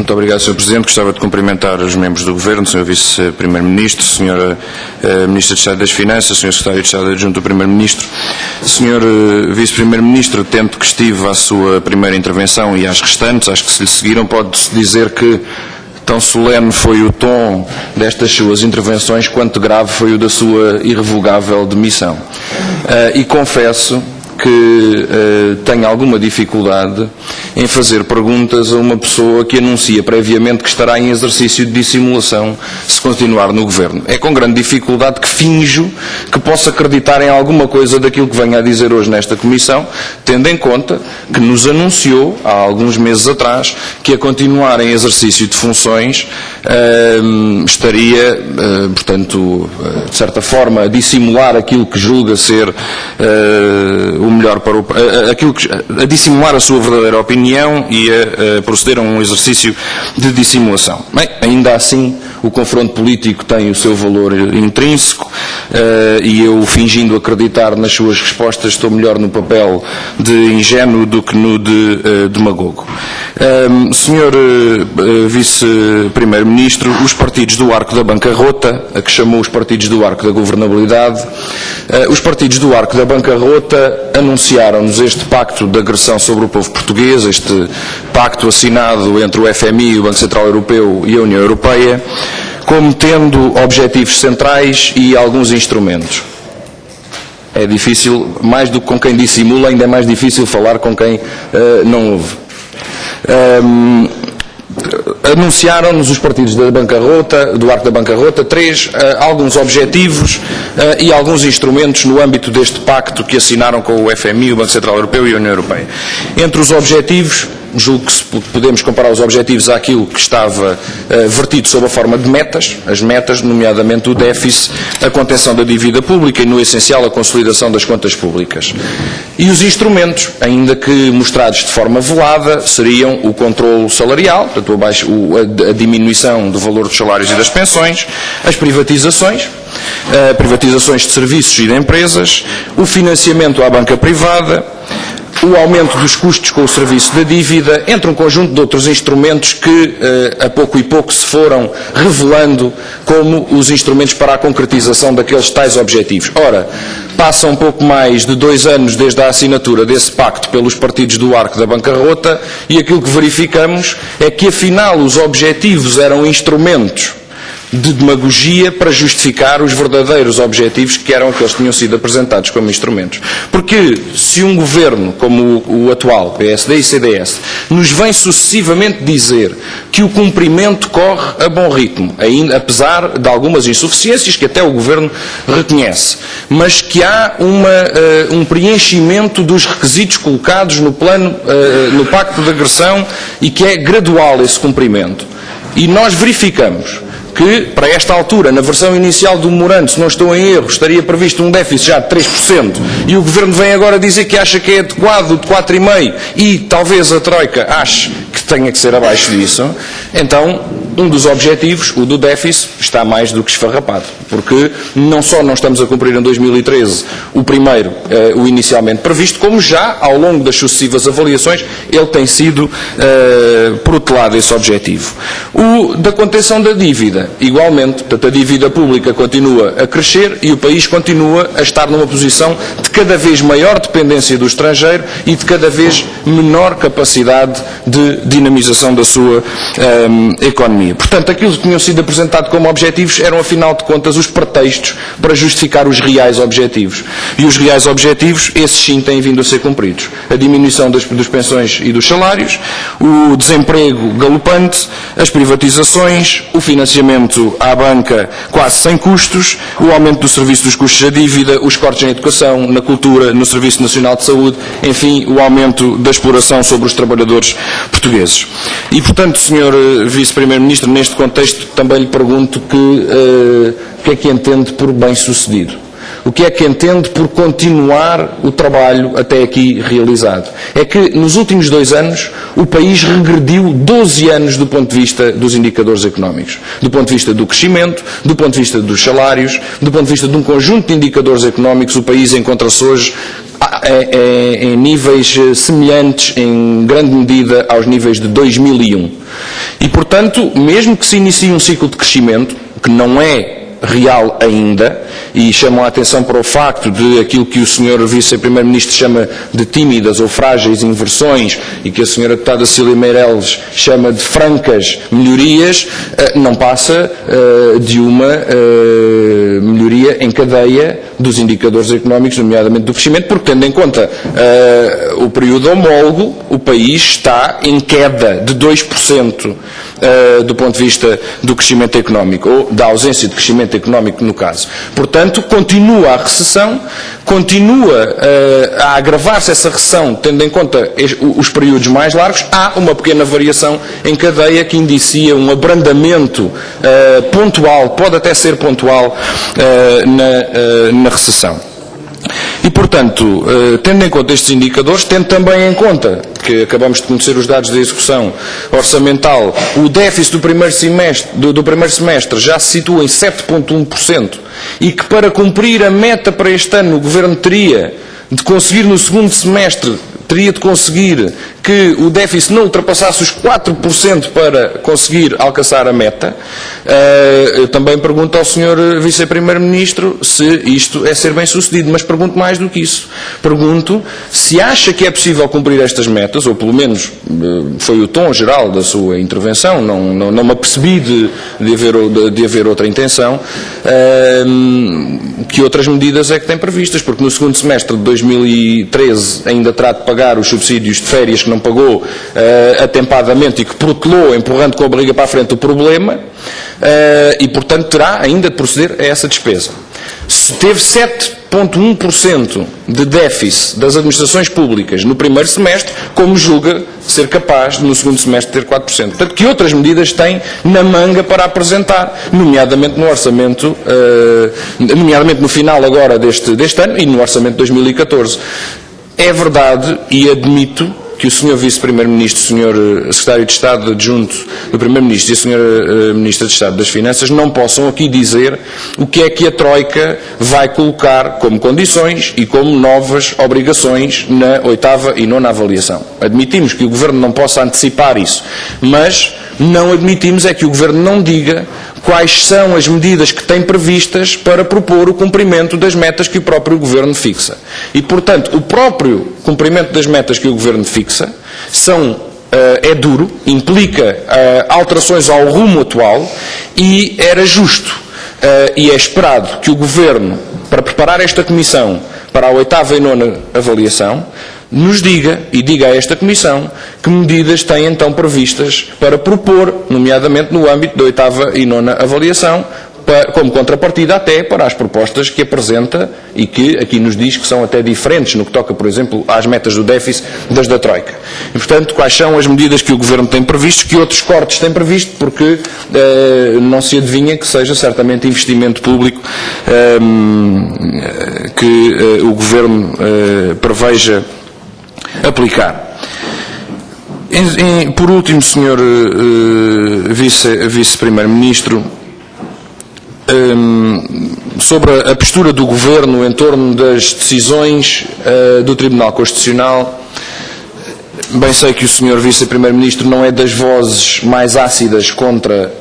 Muito obrigado, Sr. Presidente. Gostava de cumprimentar os membros do Governo, Sr. Vice-Primeiro-Ministro, Sra. Ministra de Estado das Finanças, Sr. Secretário de Estado Adjunto do Primeiro-Ministro. Sr. Vice-Primeiro-Ministro, atento que estive à sua primeira intervenção e às restantes, às que se lhe seguiram, pode-se dizer que tão solene foi o tom destas suas intervenções quanto grave foi o da sua irrevogável demissão. E confesso que tenho alguma dificuldade em fazer perguntas a uma pessoa que anuncia previamente que estará em exercício de dissimulação se continuar no Governo. É com grande dificuldade que finjo que posso acreditar em alguma coisa daquilo que venho a dizer hoje nesta Comissão, tendo em conta que nos anunciou, há alguns meses atrás, que a continuar em exercício de funções estaria, portanto, de certa forma, a dissimular aquilo que julga ser o melhor para a dissimular a sua verdadeira opinião e a proceder a um exercício de dissimulação. Bem, ainda assim, o confronto político tem o seu valor intrínseco e eu, fingindo acreditar nas suas respostas, estou melhor no papel de ingênuo do que no de demagogo. Senhor Vice-Primeiro-Ministro, os partidos do arco da bancarrota, a que chamou os partidos do arco da governabilidade, os partidos do arco da bancarrota anunciaram-nos este pacto de agressão sobre o povo português, este pacto assinado entre o FMI, o Banco Central Europeu e a União Europeia, como tendo objetivos centrais e alguns instrumentos. É difícil, mais do que com quem dissimula, ainda é mais difícil falar com quem não ouve. Anunciaram-nos os partidos da bancarrota, do arco da bancarrota, alguns objetivos e alguns instrumentos no âmbito deste pacto que assinaram com o FMI, o Banco Central Europeu e a União Europeia. Entre os objetivos, julgo que podemos comparar os objetivos àquilo que estava vertido sob a forma de metas, as metas, nomeadamente o déficit, a contenção da dívida pública e, no essencial, a consolidação das contas públicas. E os instrumentos, ainda que mostrados de forma velada, seriam o controle salarial, portanto, a diminuição do valor dos salários e das pensões, as privatizações de serviços e de empresas, o financiamento à banca privada, o aumento dos custos com o serviço da dívida, entre um conjunto de outros instrumentos que, a pouco e pouco, se foram revelando como os instrumentos para a concretização daqueles tais objetivos. Ora, passa um pouco mais de 2 anos desde a assinatura desse pacto pelos partidos do arco da bancarrota e aquilo que verificamos é que, afinal, os objetivos eram instrumentos de demagogia para justificar os verdadeiros objetivos que eram aqueles que tinham sido apresentados como instrumentos. Porque se um governo como o atual, PSD e CDS, nos vem sucessivamente dizer que o cumprimento corre a bom ritmo, ainda, apesar de algumas insuficiências que até o governo reconhece, mas que há um preenchimento dos requisitos colocados no plano, no pacto de agressão e que é gradual esse cumprimento. E nós verificamos que, para esta altura, na versão inicial do memorando, se não estou em erro, estaria previsto um déficit já de 3%, e o Governo vem agora dizer que acha que é adequado de 4,5%, e talvez a Troika ache que tenha que ser abaixo disso, então, um dos objetivos, o do déficit, está mais do que esfarrapado, porque não só não estamos a cumprir em 2013 o primeiro, o inicialmente previsto, como já, ao longo das sucessivas avaliações, ele tem sido protelado esse objetivo. O da contenção da dívida, igualmente, portanto, a dívida pública continua a crescer e o país continua a estar numa posição de cada vez maior dependência do estrangeiro e de cada vez menor capacidade de dinamização da sua economia. Portanto, aquilo que tinham sido apresentado como objetivos eram, afinal de contas, os pretextos para justificar os reais objetivos. E os reais objetivos, esses sim, têm vindo a ser cumpridos. A diminuição das pensões e dos salários, o desemprego galopante, as privatizações, o financiamento à banca quase sem custos, o aumento do serviço dos custos da dívida, os cortes na educação, na cultura, no Serviço Nacional de Saúde, enfim, o aumento da exploração sobre os trabalhadores portugueses. E, portanto, Sr. Vice-Primeiro-Ministro, neste contexto também lhe pergunto o que é que entende por bem-sucedido. O que é que entende por continuar o trabalho até aqui realizado? É que nos últimos 2 anos o país regrediu 12 anos do ponto de vista dos indicadores económicos. Do ponto de vista do crescimento, do ponto de vista dos salários, do ponto de vista de um conjunto de indicadores económicos, o país encontra-se hoje em níveis semelhantes, em grande medida, aos níveis de 2001. E, portanto, mesmo que se inicie um ciclo de crescimento, que não é real ainda, e chamam a atenção para o facto de aquilo que o Sr. Vice-Primeiro-Ministro chama de tímidas ou frágeis inversões e que a Sra. Deputada Cília Meireles chama de francas melhorias, não passa de uma melhoria em cadeia dos indicadores económicos, nomeadamente do crescimento, porque, tendo em conta o período homólogo, o país está em queda de 2% do ponto de vista do crescimento económico, ou da ausência de crescimento económico no caso. Portanto, continua a recessão, continua a agravar-se essa recessão, tendo em conta os períodos mais largos. Há uma pequena variação em cadeia que indicia um abrandamento pontual, pode até ser pontual, na recessão. E, portanto, tendo em conta estes indicadores, tendo também em conta que acabamos de conhecer os dados da execução orçamental, o déficit do primeiro semestre já se situa em 7,1% e que para cumprir a meta para este ano o Governo teria de conseguir no segundo semestre, teria de conseguir que o déficit não ultrapassasse os 4% para conseguir alcançar a meta. Eu também pergunto ao Sr. Vice-Primeiro-Ministro se isto é ser bem sucedido, mas pergunto mais do que isso. Pergunto se acha que é possível cumprir estas metas, ou pelo menos foi o tom geral da sua intervenção, não me apercebi de haver outra intenção, que outras medidas é que tem previstas, porque no segundo semestre de 2013 ainda terá de pagar os subsídios de férias que não pagou atempadamente e que protelou, empurrando com a barriga para a frente o problema, e portanto terá ainda de proceder a essa despesa. Se teve 7,1% de déficit das administrações públicas no primeiro semestre, como julga ser capaz no segundo semestre ter 4%? Portanto, que outras medidas tem na manga para apresentar, nomeadamente no orçamento, nomeadamente no final agora deste ano e no orçamento de 2014. É verdade, e admito, que o Sr. Vice-Primeiro-Ministro, o Sr. Secretário de Estado adjunto do Primeiro-Ministro e a Sra. Ministra de Estado das Finanças não possam aqui dizer o que é que a Troika vai colocar como condições e como novas obrigações na 8ª e 9ª avaliação. Admitimos que o Governo não possa antecipar isso, mas não admitimos é que o Governo não diga quais são as medidas que tem previstas para propor o cumprimento das metas que o próprio Governo fixa. E, portanto, o próprio cumprimento das metas que o Governo fixa é duro, implica alterações ao rumo atual e era justo e é esperado que o Governo, para preparar esta Comissão para a 8ª e 9ª avaliação, nos diga, e diga a esta Comissão, que medidas tem então previstas para propor, nomeadamente no âmbito da 8ª e 9ª avaliação, como contrapartida até para as propostas que apresenta e que aqui nos diz que são até diferentes no que toca, por exemplo, às metas do déficit das da Troika. E, portanto, quais são as medidas que o Governo tem previsto, que outros cortes tem previsto, porque não se adivinha que seja certamente investimento público que o Governo preveja aplicar. Por último, Sr. Vice-Primeiro-Ministro, sobre a postura do Governo em torno das decisões do Tribunal Constitucional, bem sei que o Sr. Vice-Primeiro-Ministro não é das vozes mais ácidas contra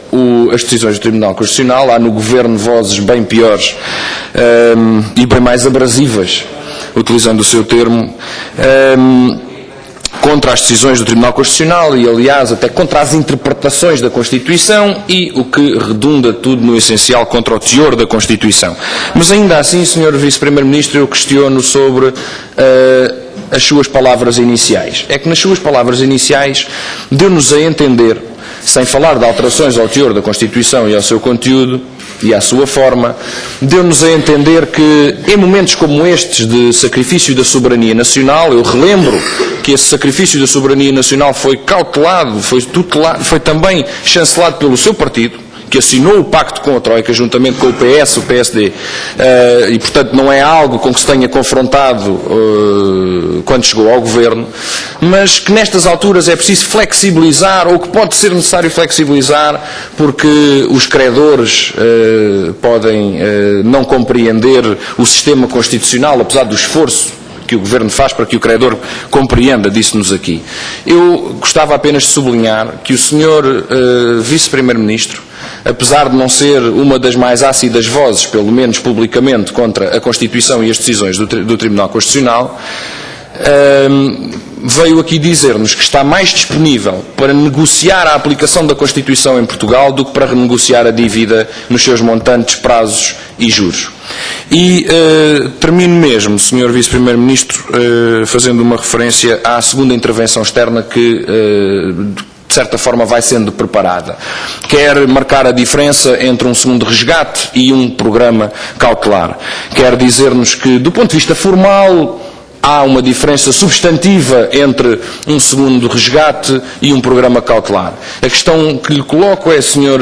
as decisões do Tribunal Constitucional. Há no Governo vozes bem piores e bem mais abrasivas, utilizando o seu termo, contra as decisões do Tribunal Constitucional e, aliás, até contra as interpretações da Constituição e o que redunda tudo no essencial contra o teor da Constituição. Mas ainda assim, Sr. Vice-Primeiro-Ministro, eu questiono sobre as suas palavras iniciais. É que nas suas palavras iniciais deu-nos a entender, sem falar de alterações ao teor da Constituição e ao seu conteúdo e à sua forma, deu-nos a entender que em momentos como estes de sacrifício da soberania nacional, eu relembro que esse sacrifício da soberania nacional foi cautelado, foi tutelado, foi também chancelado pelo seu partido, que assinou o pacto com a Troika, juntamente com o PS, o PSD, e portanto não é algo com que se tenha confrontado quando chegou ao Governo, mas que nestas alturas é preciso flexibilizar, ou que pode ser necessário flexibilizar, porque os credores podem não compreender o sistema constitucional, apesar do esforço que o Governo faz para que o credor compreenda, disse-nos aqui. Eu gostava apenas de sublinhar que o Sr. Vice-Primeiro-Ministro, apesar de não ser uma das mais ácidas vozes, pelo menos publicamente, contra a Constituição e as decisões do Tribunal Constitucional, veio aqui dizer-nos que está mais disponível para negociar a aplicação da Constituição em Portugal do que para renegociar a dívida nos seus montantes, prazos e juros. E termino mesmo, Sr. Vice-Primeiro-Ministro, fazendo uma referência à segunda intervenção externa que de certa forma vai sendo preparada. Quer marcar a diferença entre um segundo resgate e um programa cautelar. Quer dizer-nos que, do ponto de vista formal, há uma diferença substantiva entre um segundo resgate e um programa cautelar. A questão que lhe coloco é, Sr.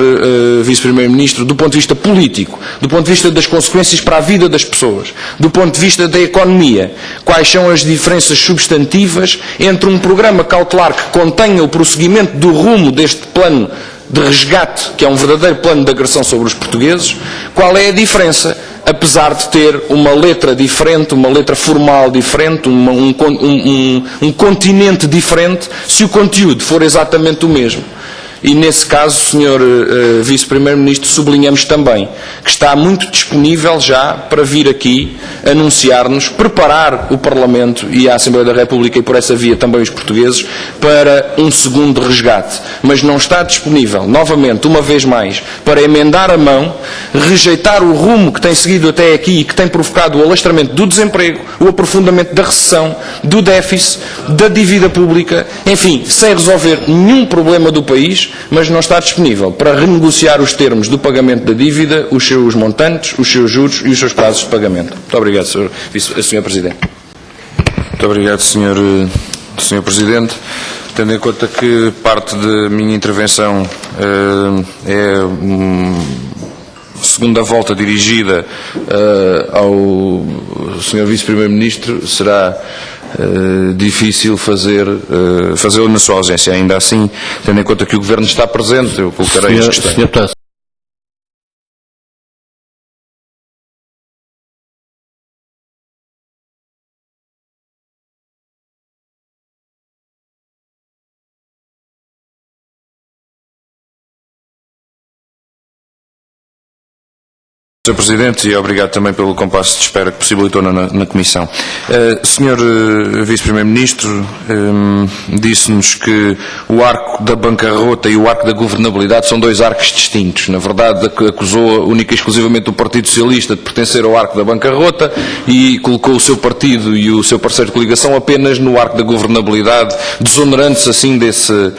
Vice-Primeiro-Ministro, do ponto de vista político, do ponto de vista das consequências para a vida das pessoas, do ponto de vista da economia, quais são as diferenças substantivas entre um programa cautelar que contenha o prosseguimento do rumo deste plano de resgate, que é um verdadeiro plano de agressão sobre os portugueses, qual é a diferença? Apesar de ter uma letra diferente, uma letra formal diferente, um continente diferente, se o conteúdo for exatamente o mesmo. E nesse caso, Sr. Vice-Primeiro-Ministro, sublinhamos também que está muito disponível já para vir aqui anunciar-nos, preparar o Parlamento e a Assembleia da República e por essa via também os portugueses para um segundo resgate. Mas não está disponível, novamente, uma vez mais, para emendar a mão, rejeitar o rumo que tem seguido até aqui e que tem provocado o alastramento do desemprego, o aprofundamento da recessão, do déficit, da dívida pública, enfim, sem resolver nenhum problema do país, mas não está disponível para renegociar os termos do pagamento da dívida, os seus montantes, os seus juros e os seus prazos de pagamento. Muito obrigado, Sr. Presidente. Muito obrigado, Sr. Presidente. Tendo em conta que parte da minha intervenção é segunda volta dirigida ao Sr. Vice-Primeiro-Ministro, será difícil fazê-lo na sua ausência. Ainda assim, tendo em conta que o Governo está presente, eu colocarei as questões. Sr. Presidente, e obrigado também pelo compasso de espera que possibilitou na Comissão. Sr. Vice-Primeiro-Ministro, disse-nos que o arco da bancarrota e o arco da governabilidade são dois arcos distintos. Na verdade, acusou única e exclusivamente o Partido Socialista de pertencer ao arco da bancarrota e colocou o seu partido e o seu parceiro de coligação apenas no arco da governabilidade, desonerando-se assim dessa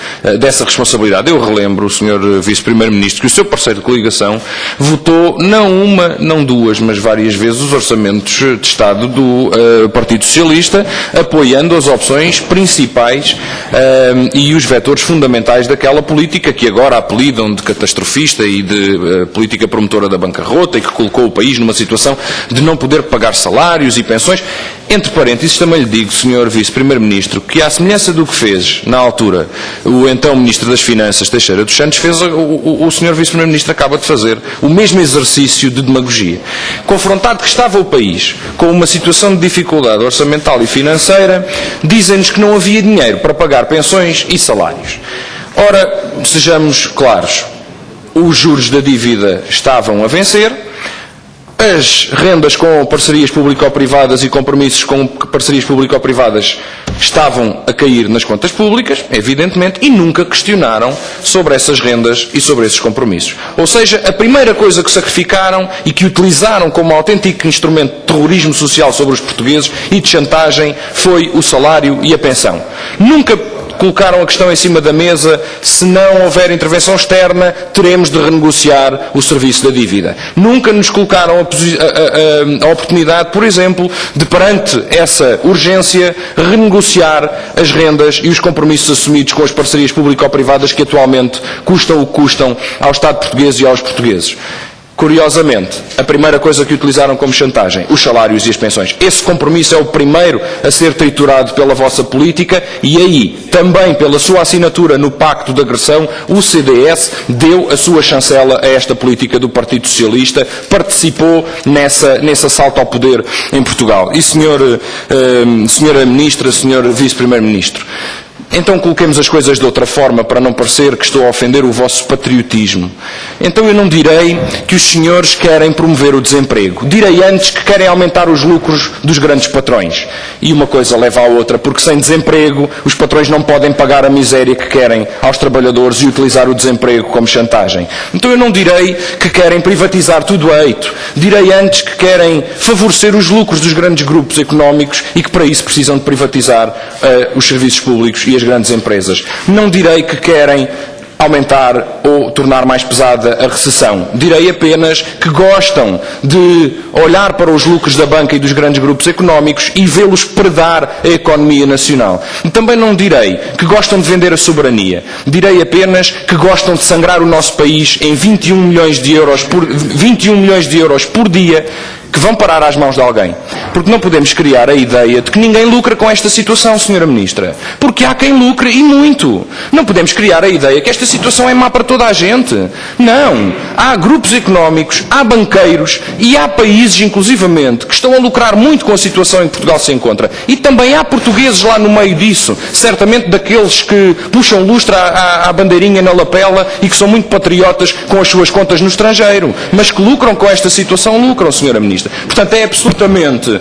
responsabilidade. Eu relembro, Sr. Vice-Primeiro-Ministro, que o seu parceiro de coligação votou não uma, não duas, mas várias vezes os orçamentos de Estado do Partido Socialista, apoiando as opções principais e os vetores fundamentais daquela política que agora apelidam de catastrofista e de política promotora da bancarrota e que colocou o país numa situação de não poder pagar salários e pensões. Entre parênteses, também lhe digo, Sr. Vice-Primeiro-Ministro, que à semelhança do que fez, na altura, o então Ministro das Finanças, Teixeira dos Santos, fez o Sr. Vice-Primeiro-Ministro acaba de fazer o mesmo exercício de demagogia. Confrontado que estava o país com uma situação de dificuldade orçamental e financeira, dizem-nos que não havia dinheiro para pagar pensões e salários. Ora, sejamos claros, os juros da dívida estavam a vencer, as rendas com parcerias público-privadas e compromissos com parcerias público-privadas estavam a cair nas contas públicas, evidentemente, e nunca questionaram sobre essas rendas e sobre esses compromissos. Ou seja, a primeira coisa que sacrificaram e que utilizaram como autêntico instrumento de terrorismo social sobre os portugueses e de chantagem foi o salário e a pensão. Nunca colocaram a questão em cima da mesa: se não houver intervenção externa, teremos de renegociar o serviço da dívida. Nunca nos colocaram a oportunidade, por exemplo, de, perante essa urgência, renegociar as rendas e os compromissos assumidos com as parcerias público-privadas que atualmente custam o que custam ao Estado português e aos portugueses. Curiosamente, a primeira coisa que utilizaram como chantagem, os salários e as pensões. Esse compromisso é o primeiro a ser triturado pela vossa política e aí, também pela sua assinatura no Pacto de Agressão, o CDS deu a sua chancela a esta política do Partido Socialista, participou nesse assalto ao poder em Portugal. E senhora Ministra, senhor Vice-Primeiro-Ministro, então coloquemos as coisas de outra forma para não parecer que estou a ofender o vosso patriotismo. Então eu não direi que os senhores querem promover o desemprego. Direi antes que querem aumentar os lucros dos grandes patrões. E uma coisa leva à outra, porque sem desemprego os patrões não podem pagar a miséria que querem aos trabalhadores e utilizar o desemprego como chantagem. Então eu não direi que querem privatizar tudo a eito. Direi antes que querem favorecer os lucros dos grandes grupos económicos e que para isso precisam de privatizar os serviços públicos e as grandes empresas. Não direi que querem aumentar ou tornar mais pesada a recessão. Direi apenas que gostam de olhar para os lucros da banca e dos grandes grupos económicos e vê-los predar a economia nacional. Também não direi que gostam de vender a soberania. Direi apenas que gostam de sangrar o nosso país em 21 milhões de euros por dia que vão parar às mãos de alguém. Porque não podemos criar a ideia de que ninguém lucra com esta situação, Sra. Ministra. Porque há quem lucre e muito. Não podemos criar a ideia que esta situação é má para toda a gente. Não. Há grupos económicos, há banqueiros e há países, inclusivamente, que estão a lucrar muito com a situação em que Portugal se encontra. E também há portugueses lá no meio disso. Certamente daqueles que puxam lustre à bandeirinha na lapela e que são muito patriotas com as suas contas no estrangeiro. Mas que lucram com esta situação, lucram, Sra. Ministra. Portanto, é absolutamente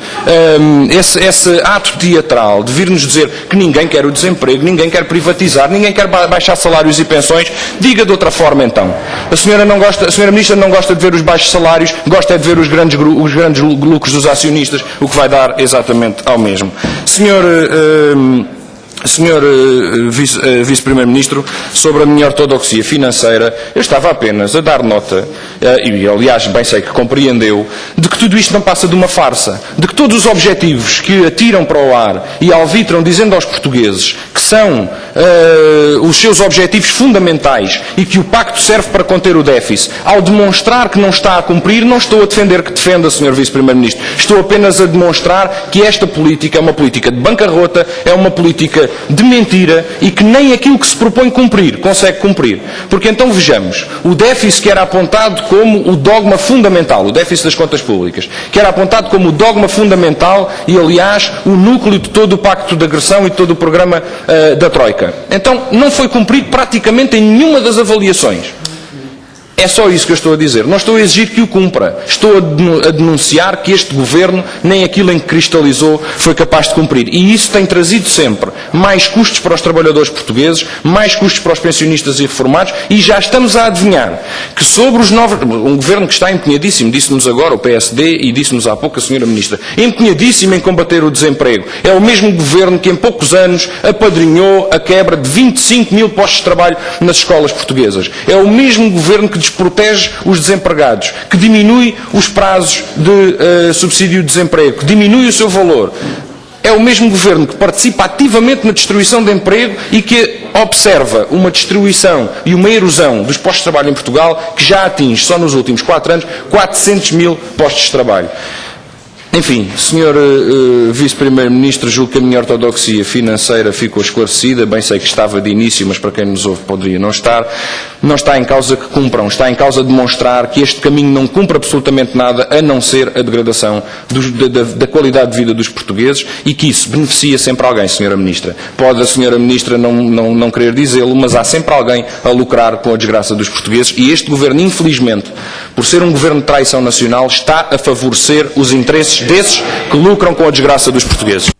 esse ato teatral de vir-nos dizer que ninguém quer o desemprego, ninguém quer privatizar, ninguém quer baixar salários e pensões. Diga de outra forma, então. A Sra. Ministra não gosta de ver os baixos salários, gosta de ver os grandes lucros dos acionistas, o que vai dar exatamente ao mesmo. Senhor Vice-Primeiro-Ministro, sobre a minha ortodoxia financeira, eu estava apenas a dar nota, e aliás bem sei que compreendeu, de que tudo isto não passa de uma farsa, de que todos os objetivos que atiram para o ar e alvitram dizendo aos portugueses que são os seus objetivos fundamentais e que o Pacto serve para conter o déficit, ao demonstrar que não está a cumprir, não estou a defender que defenda, Sr. Vice-Primeiro-Ministro, estou apenas a demonstrar que esta política é uma política de bancarrota, é uma política de mentira e que nem aquilo que se propõe cumprir, consegue cumprir. Porque então vejamos, o déficit que era apontado como o dogma fundamental, o déficit das contas públicas, que era apontado como o dogma fundamental e, aliás, o núcleo de todo o Pacto de Agressão e de todo o programa da Troika. Então, não foi cumprido praticamente em nenhuma das avaliações. É só isso que eu estou a dizer. Não estou a exigir que o cumpra. Estou a denunciar que este Governo, nem aquilo em que cristalizou, foi capaz de cumprir. E isso tem trazido sempre mais custos para os trabalhadores portugueses, mais custos para os pensionistas e reformados, e já estamos a adivinhar que sobre os novos... Um Governo que está empenhadíssimo, disse-nos agora o PSD e disse-nos há pouco a Sra. Ministra, empenhadíssimo em combater o desemprego. É o mesmo Governo que em poucos anos apadrinhou a quebra de 25 mil postos de trabalho nas escolas portuguesas. É o mesmo Governo que desprotege os desempregados, que diminui os prazos de subsídio de desemprego, que diminui o seu valor. É o mesmo Governo que participa ativamente na destruição de emprego e que observa uma destruição e uma erosão dos postos de trabalho em Portugal que já atinge, só nos últimos 4 anos, 400 mil postos de trabalho. Enfim, Sr. Vice-Primeiro-Ministro, julgo que a minha ortodoxia financeira ficou esclarecida, bem sei que estava de início, mas para quem nos ouve poderia não estar. Não está em causa que cumpram, está em causa demonstrar que este caminho não cumpre absolutamente nada, a não ser a degradação da qualidade de vida dos portugueses e que isso beneficia sempre alguém, Sra. Ministra. Pode a Sra. Ministra não querer dizê-lo, mas há sempre alguém a lucrar com a desgraça dos portugueses e este Governo, infelizmente, por ser um Governo de traição nacional, está a favorecer os interesses desses que lucram com a desgraça dos portugueses.